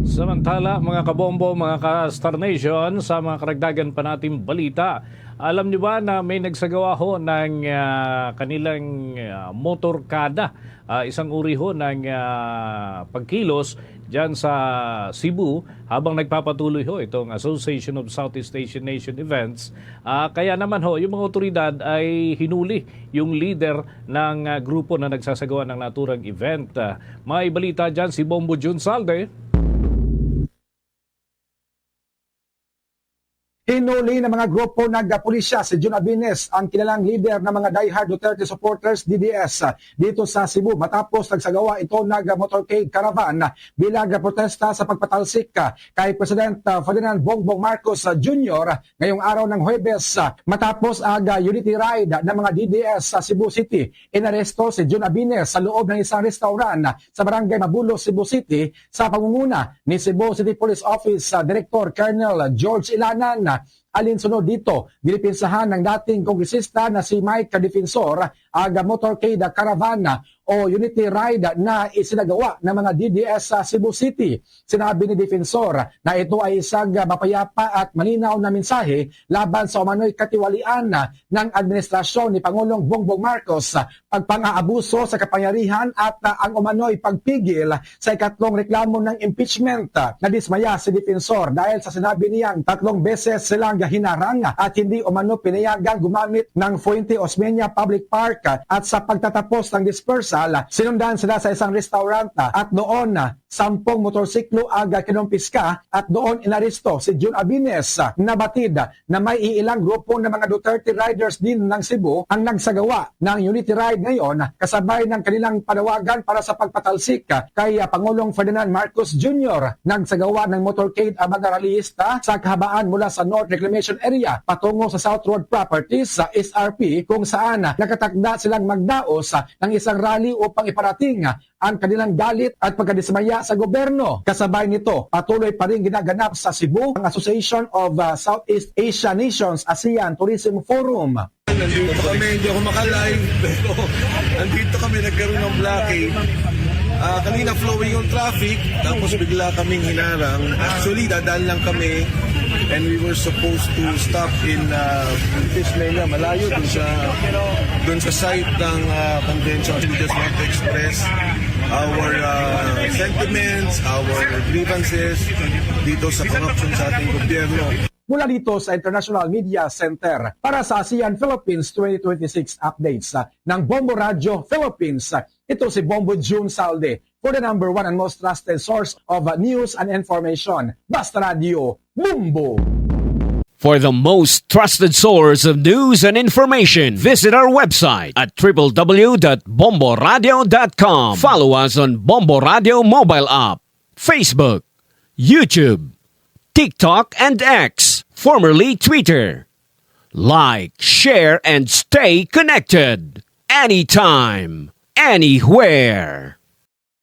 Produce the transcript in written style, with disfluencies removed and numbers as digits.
Samantala, mga kabombo, mga ka-Star Nation, sa mga karagdagan pa nating balita, alam niyo ba na may nagsagawa ho ng kanilang motorkada, isang uri ho ng pagkilos dyan sa Cebu habang nagpapatuloy ho itong Association of Southeast Asian Nation Events. Kaya naman ho, yung mga otoridad ay hinuli yung leader ng grupo na nagsasagawa ng naturang event. May balita dyan si Bombo June Salde. Hinuli ng mga grupo ng pulisya si Jun Abines, ang kilalang leader ng mga diehard Duterte supporters DDS dito sa Cebu matapos nagsagawa ito ng motorcade caravan bilang protesta sa pagpatalsik kay President Ferdinand Bongbong Marcos Jr. ngayong araw ng Huwebes. Matapos ang unity ride ng mga DDS sa Cebu City, inaresto si Jun Abines sa loob ng isang restaurant sa Barangay Mabulos, Cebu City sa pangunguna ni Cebu City Police Office Director Colonel George Ilanan. Alinsunod dito, dinipinsahan ng dating kongresista na si Mike Defensor ang motorcade caravan o unity ride na isinagawa ng mga DDS sa Cebu City. Sinabi ni Defensor na ito ay isang mapayapa at malinaw na mensahe laban sa umano'y katiwalian ng administrasyon ni Pangulong Bongbong Marcos, pagpang-aabuso sa kapangyarihan at ang umano'y pagpigil sa ikatlong reklamo ng impeachment. Nadismaya si Defensor dahil sa sinabi niyang 3 beses silang hinarang at hindi umano pinayagang gumamit ng Fuente Osmeña Public Park at sa pagtatapos ng dispersal, sinundan sila sa isang restaurant at doon 10 motorsiklo ang kinumpiska at doon inaresto si Jun Abines. Nabatid na may iilang grupo ng mga Duterte riders din ng Cebu ang nagsagawa ng unity ride ngayon kasabay ng kanilang panawagan para sa pagpatalsik kay Pangulong Ferdinand Marcos Jr. Nagsagawa ng motorcade ang mga rallyista sa kahabaan mula sa North Reclamation Area patungo sa South Road Properties sa SRP kung saan nakatakda silang magdaos ng isang rally upang iparating ang kanilang galit at pagkadismaya sa gobyerno. Kasabay nito, patuloy pa rin ginaganap sa Cebu ang Association of Southeast Asia Nations ASEAN Tourism Forum. Nandito kami, hindi ako makalive, pero nandito kami nagkaroon ng blockade. Kanina flowing yung traffic, tapos bigla kaming hinarang. Actually, dadaan lang kami and we were supposed to stop in Tismena, malayo dun sa site ng convention. We just want to express our sentiments, our grievances dito sa corruption sa ating gobyerno. Mula dito sa International Media Center para sa ASEAN Philippines 2026 updates ng Bombo Radio Philippines. Ito si Bombo June Salde for the number 1 and most trusted source of news and information. Basta Radio, Bombo! For the most trusted source of news and information, visit our website at www.bomboradio.com. Follow us on Bombo Radio mobile app, Facebook, YouTube, TikTok, and X, formerly Twitter. Like, share, and stay connected. Anytime, anywhere.